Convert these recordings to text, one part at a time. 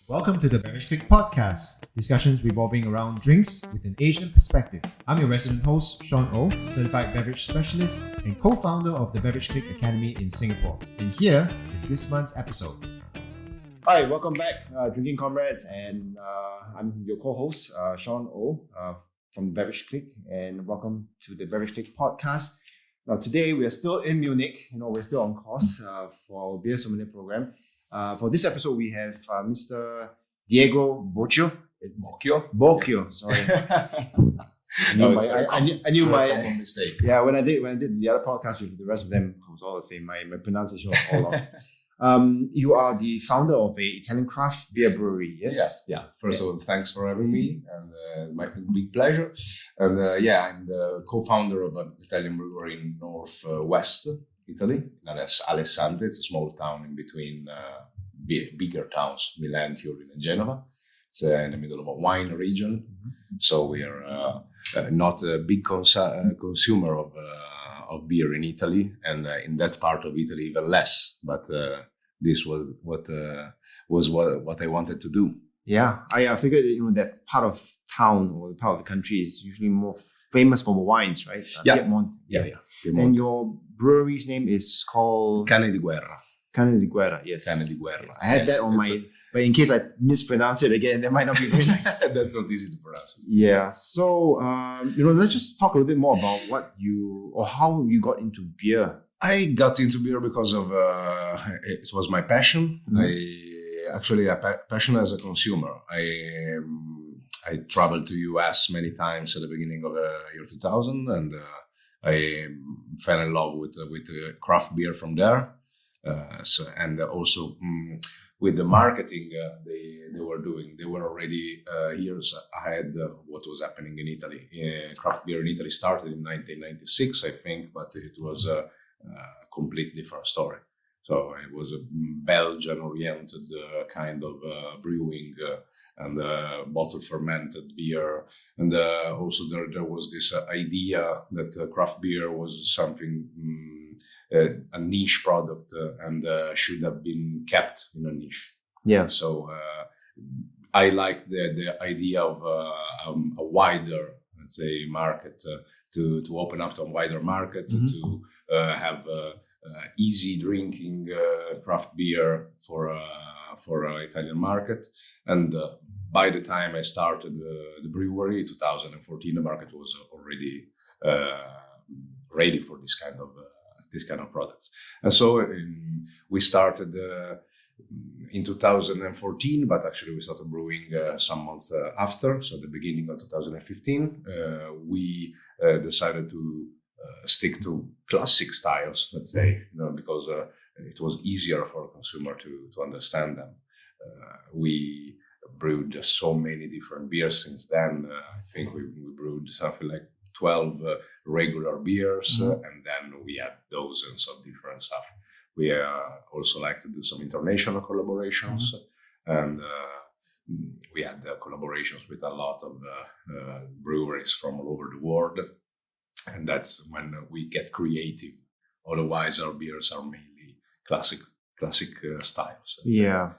Welcome to the Beverage Clique Podcask, discussions revolving around drinks with an Asian perspective. I'm your resident host, Sean O, certified beverage specialist and co-founder of the Beverage Clique Academy in Singapore. And here is this month's episode. Hi, welcome back, drinking comrades, and I'm your co-host, Sean O, from the Beverage Clique, and welcome to the Beverage Clique Podcast. Now, today we are still in Munich. We're still on course for our Beer Sommelier program. For this episode, we have Mr. Diego Boccio. Boccio, sorry. I knew my common mistake. Yeah, when I did the other podcast with the rest of them, it was all the same. My pronunciation was all off. You are the founder of a Italian Craft Beer Brewery, yes? Yeah. First of all, thanks for having me, and my big pleasure. And I'm the co-founder of an Italian brewery in northwest Italy, in Alessandria. It's a small town in between bigger towns, Milan, Turin, and Genova. It's in the middle of a wine region, so we are not a big consumer of beer in Italy, and in that part of Italy even less. But this was what I wanted to do. Yeah, I figured that part of town or the part of the country is usually more famous for wines, right? Piedmont. Yeah. And your brewery's name is called Canediguerra. Canediguerra, yes. Canediguerra. Yes. I have that on my, but in case I mispronounce it again, that might not be very nice. That's not easy to pronounce. Yeah. So, let's just talk a little bit more about how you got into beer. I got into beer because of it was my passion. Passion as a consumer. I traveled to US many times at the beginning of the year 2000, and I fell in love with craft beer from there. And also with the marketing they were doing. They were already years ahead of what was happening in Italy. Craft beer in Italy started in 1996, I think, but it was a complete different story. So it was a Belgian-oriented kind of brewing and bottle fermented beer. And also there was this idea that craft beer was something, a niche product and should have been kept in a niche. Yeah. So I like the idea of a wider, let's say, market, to open up to a wider market, to have easy drinking craft beer for Italian market. And by the time I started the brewery, 2014, the market was already ready for this kind of products. And so we started in 2014, but actually we started brewing some months after. So the beginning of 2015, we decided to stick to classic styles, let's say, because it was easier for a consumer to understand them. We brewed so many different beers since then. I think we brewed something like 12 regular beers, and then we had dozens of different stuff. We also like to do some international collaborations, and we had collaborations with a lot of breweries from all over the world. And that's when we get creative. Otherwise, our beers are mainly classic styles. Yeah.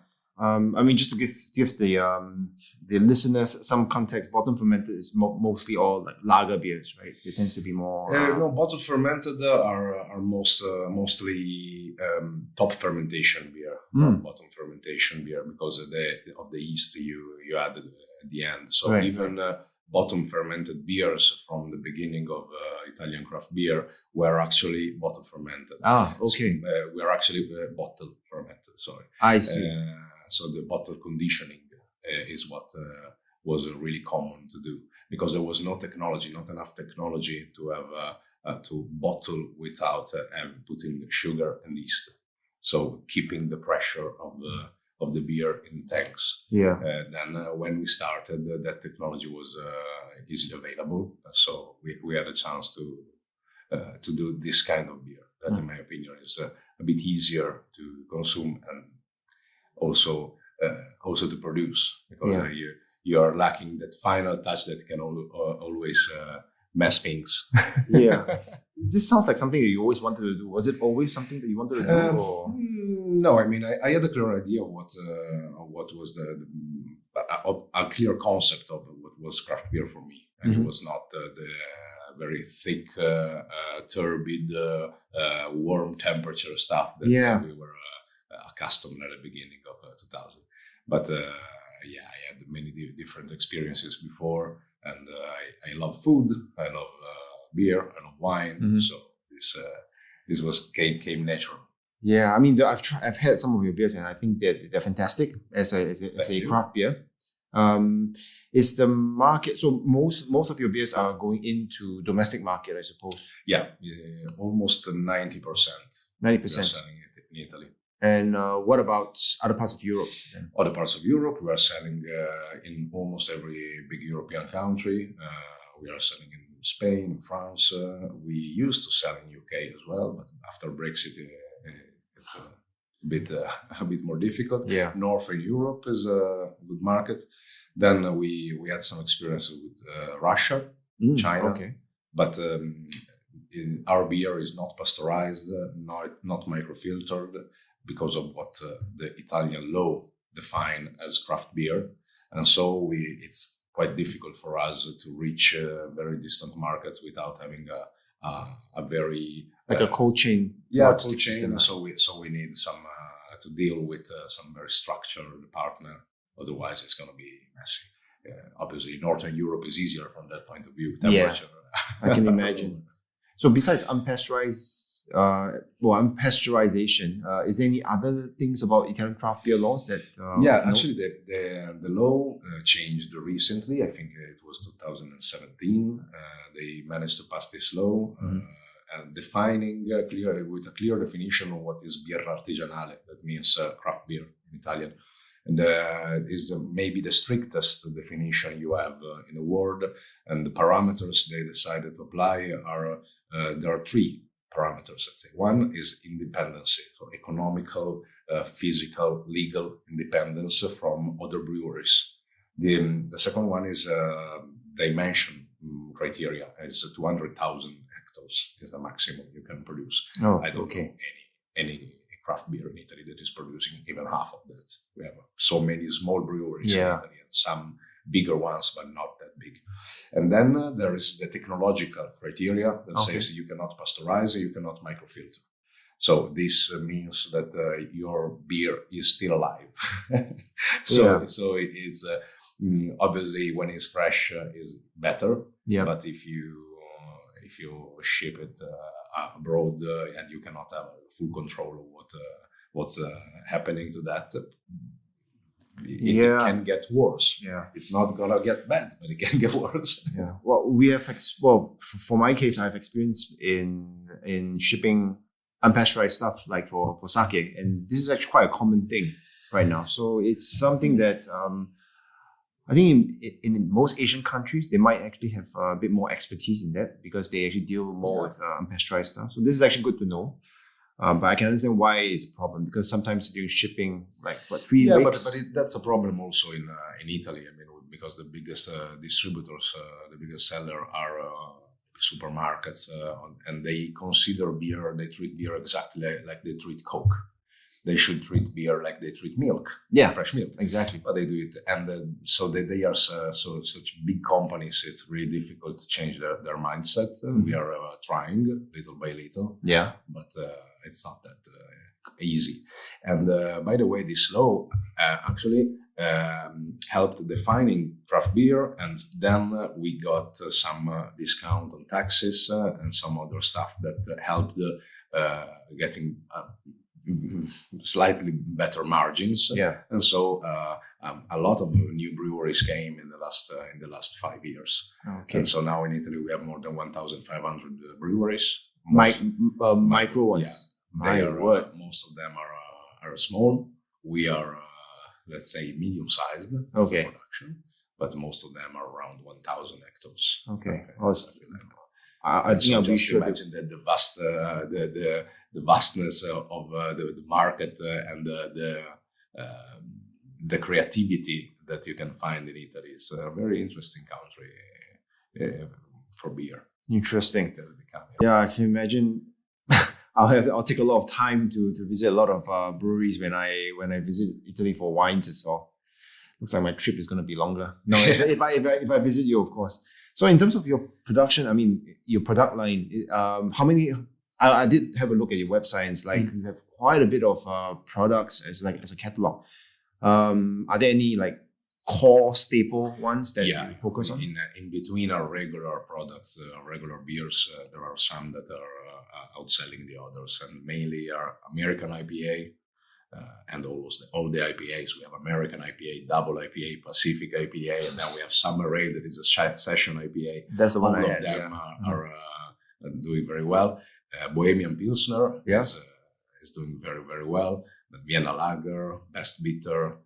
Just to give the listeners some context, bottom fermented is mostly all like lager beers, right? It tends to be more. No, bottom fermented are mostly top fermentation beer, bottom fermentation beer, because of the yeast you added at the end. So right. Even bottom fermented beers from the beginning of Italian craft beer were actually bottom fermented. Okay. So, we are actually bottle fermented. Sorry. I see. So the bottle conditioning is what was really common to do, because there was not enough technology to have to bottle without putting sugar and yeast. So keeping the pressure of the beer in tanks. Yeah. Then when we started, that technology was easily available. So we had a chance to do this kind of beer. That, in my opinion, is a bit easier to consume and also to produce, because you are lacking that final touch that can always mess things. Yeah. This sounds like something that you always wanted to do. Was it always something that you wanted to do? Or? No, I mean, I had a clear idea of what was a clear concept of what was craft beer for me, and it was not the very thick, turbid, warm temperature stuff that we were accustomed at the beginning of 2000. But I had many different experiences before, and I love food, I love beer, I love wine, so this came natural. Yeah, I mean, I've had some of your beers, and I think they're fantastic as a craft beer. Is the market, so most of your beers are going into domestic market, I suppose? Yeah, almost 90%. 90%. Selling it in Italy. And what about other parts of Europe? Then? Other parts of Europe, we are selling in almost every big European country. We are selling in Spain, France. We used to sell in UK as well, but after Brexit, it's a bit more difficult. Yeah. Northern Europe is a good market. Then we had some experiences with Russia, China. Okay. But our beer is not pasteurized, not microfiltered, because of what the Italian law define as craft beer, and so it's quite difficult for us to reach very distant markets without having a very a cold chain. Cold chain. So we need some to deal with some very structured partner. Otherwise, it's going to be messy. Obviously, Northern Europe is easier from that point of view. Temperature. Yeah, I can imagine. So besides unpasteurization, is there any other things about Italian craft beer laws that? Actually, the law changed recently. I think it was 2017. They managed to pass this law, defining with a clear definition of what is birra artigianale. That means craft beer in Italian. And is maybe the strictest definition you have in the world. And the parameters they decided to apply are, there are three parameters, let's say. One is independency, so economical, physical, legal independence from other breweries. The second one is dimension criteria. It's 200,000 hectoliters is the maximum you can produce. I don't know any craft beer in Italy that is producing even half of that. We have so many small breweries in Italy, and some bigger ones, but not that big. And then there is the technological criteria that says you cannot pasteurize, you cannot microfilter. So this means that your beer is still alive. So it's obviously when it's fresh is better. Yeah. But if you ship it abroad and you cannot have full control of what's happening to that, it can get worse. Yeah, it's not gonna get bad, but it can get worse. Yeah. Well, for my case, I've experienced in shipping unpasteurized stuff like for sake, and this is actually quite a common thing right now. So it's something that I think in most Asian countries, they might actually have a bit more expertise in that because they actually deal more with unpasteurized stuff. So this is actually good to know. But I can understand why it's a problem because sometimes during shipping, like 3 weeks. But that's a problem also in Italy. I mean, because the biggest distributors, the biggest seller are supermarkets, and they consider beer. They treat beer exactly like they treat Coke. They should treat beer like they treat milk, fresh milk. Exactly. But they do it, and so they are such big companies. It's really difficult to change their mindset. We are trying little by little. Yeah, but it's not that easy. And by the way, this law actually helped defining craft beer, and then we got some discount on taxes and some other stuff that helped getting slightly better margins. Yeah, and so a lot of new breweries came in the last 5 years. Okay, and so now in Italy we have more than 1,500 breweries. Micro ones. Yeah, most of them are small. We are let's say medium-sized production, but most of them are around 1,000 hectares. Okay. I think I'll be sure imagine that the vastness of the market and the creativity that you can find in Italy. It's a very interesting country for beer. Interesting. It has become. Yeah, I can imagine. I'll take a lot of time to visit a lot of breweries when I visit Italy for wines as well. Looks like my trip is going to be longer. No, if I visit you, of course. So in terms of your production, I mean your product line, how many? I did have a look at your website. And it's like you have quite a bit of products as a catalog. Are there any like core staple ones that you focus on? In between our regular products, regular beers, there are some that are outselling the others, and mainly our American IPA and almost all the IPAs. We have American IPA, double IPA, Pacific IPA, and then we have Summer Ale that is a session IPA. That's the one all I of had, them are doing very well. Bohemian Pilsner is doing very, very well. The Vienna Lager, Best Bitter,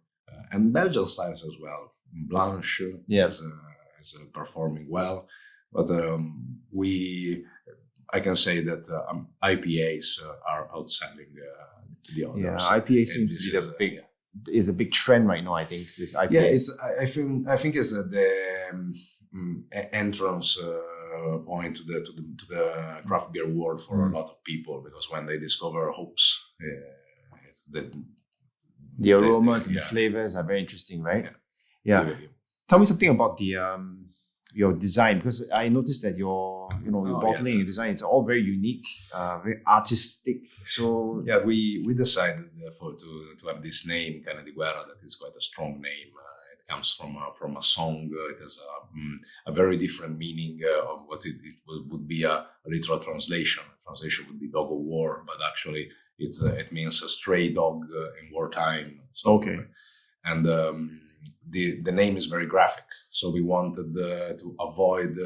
and Belgian styles as well. Blanche is performing well, but I can say that IPAs are outselling the others. Yeah, IPA seems to be is a big trend right now. I think with IPA. Yeah, I think it's the entrance point to the craft beer world for a lot of people, because when they discover hops, it's the aromas and the flavors are very interesting, right? Yeah. Tell me something about the your design, because I noticed that your bottling and design is all very unique, very artistic. So we decided to have this name Canediguerra, that is quite a strong name. It comes from a song. It has a very different meaning of what it would be a literal translation. Translation would be dog of war, but actually it means a stray dog in wartime. So, okay. And the name is very graphic, so we wanted to avoid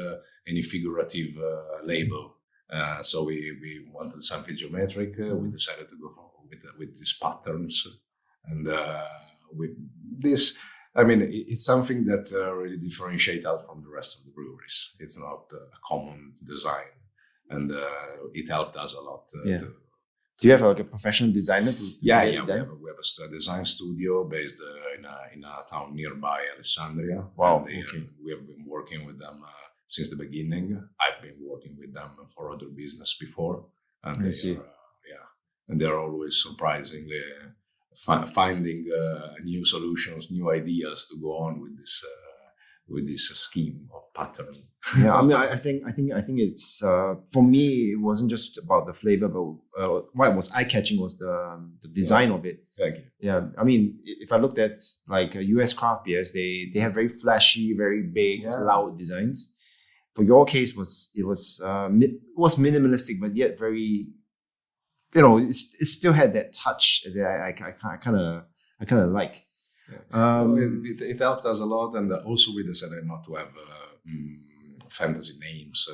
any figurative label. So we wanted something geometric. We decided to go with these patterns, and with this. I mean, it's something that really differentiates us from the rest of the breweries. It's not a common design, and it helped us a lot. Do you have like a professional designer? We have a design studio based in a town nearby, Alessandria. Wow. We have been working with them since the beginning. I've been working with them for other business before, and they're always surprisingly finding new solutions, new ideas to go on with this scheme of pattern. Yeah, I mean, I think it's for me. It wasn't just about the flavor, but what was eye catching was the design of it. Thank you. Yeah, I mean, if I looked at like US craft beers, they have very flashy, very big, loud designs. For your case, it was minimalistic, but yet very. It still had that touch that I kind of like. It helped us a lot, and also we decided not to have fantasy names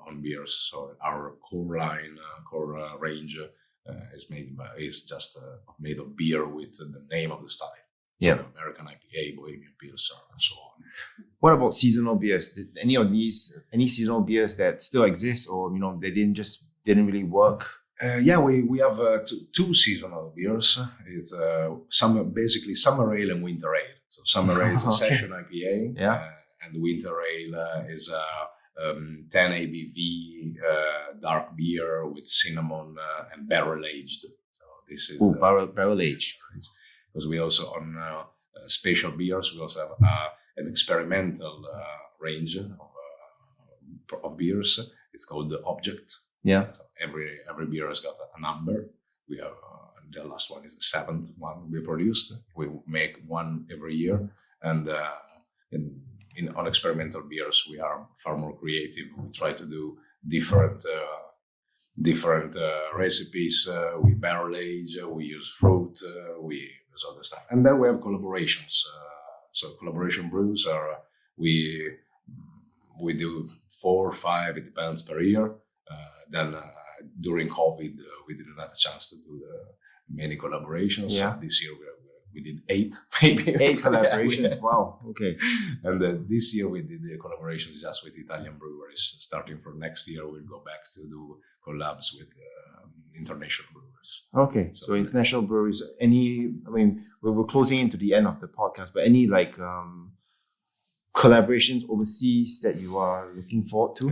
on beers. So our core line, core range is just made of beer with the name of the style. Yeah, so American IPA, Bohemian Pilsner, and so on. What about seasonal beers? Did any seasonal beers that still exist, or they didn't really work? We have two seasonal beers. It's basically summer ale and winter ale. So summer ale is a session IPA, and winter ale is a 10 ABV dark beer with cinnamon and barrel aged. So this is barrel aged. Because we also on special beers, we also have an experimental range of beers. It's called the Object. Yeah. So every beer has got a number. We have the last one is the 7th one we produced. We make one every year, and on experimental beers we are far more creative. We try to do different recipes. We barrel age. We use fruit. We use other stuff, and then we have collaborations. So collaboration brews are we do 4 or 5. It depends per year. Then during COVID, we didn't have a chance to do many collaborations. Yeah. This year we did 8, maybe 8 collaborations. Wow. Okay. And this year we did the collaborations just with Italian breweries. Starting from next year, we'll go back to do collabs with international brewers. Okay. So international breweries. We're closing into the end of the podcast, but any like collaborations overseas that you are looking forward to?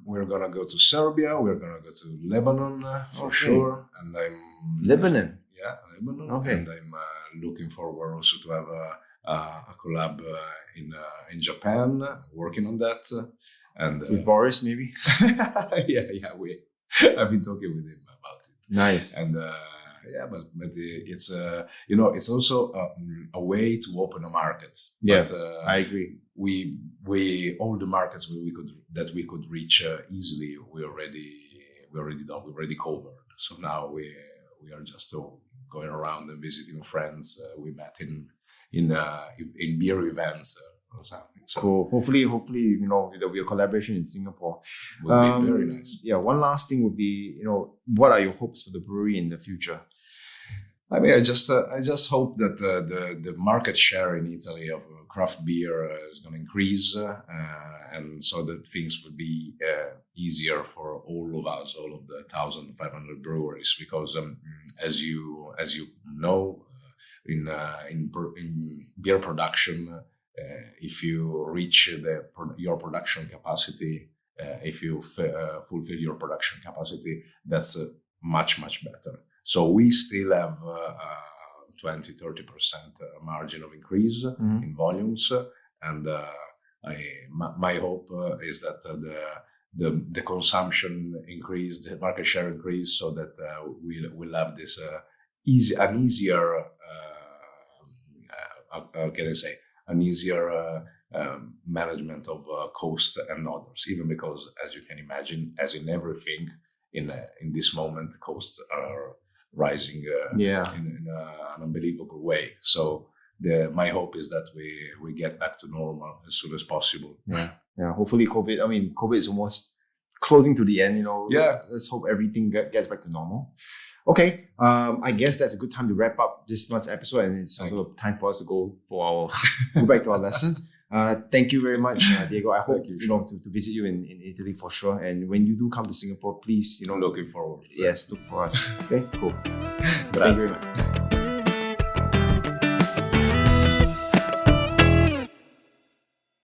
We're gonna go to Serbia. We're gonna go to Lebanon for sure, and Lebanon. Yeah, Lebanon. Okay. And I'm looking forward also to have a collab in Japan. Working on that, and with Boris maybe. I've been talking with him about it. Nice. And but it's it's also a way to open a market. Yeah, but, I agree. We all the markets we could reach easily. We already done. We already covered. So now we are just going around and visiting friends we met in beer events or something. So cool. Hopefully, there'll be a collaboration in Singapore. Would be very nice. Yeah. One last thing would be, what are your hopes for the brewery in the future? I mean, I just hope that the market share in Italy of craft beer is going to increase, and so that things will be easier for all of us, all of the 1,500 breweries, because as you know, in beer production, if you reach your production capacity, if you fulfill your production capacity, that's much better. So we still have 20-30% margin of increase in volumes, and my hope is that the consumption increase, the market share increase, so that we'll have this an easier management of cost and others. Even because, as you can imagine, as in everything in this moment, costs are rising in an unbelievable way. So my hope is that we get back to normal as soon as possible. Yeah. Hopefully, COVID is almost closing to the end. Let's hope everything gets back to normal. Okay, I guess that's a good time to wrap up this month's episode, and it's also time for us to go back to our lesson. Thank you very much, Diego. I hope to visit you in Italy for sure. And when you do come to Singapore, please, looking forward. Yes, look for us. Okay, cool. Thank you very much.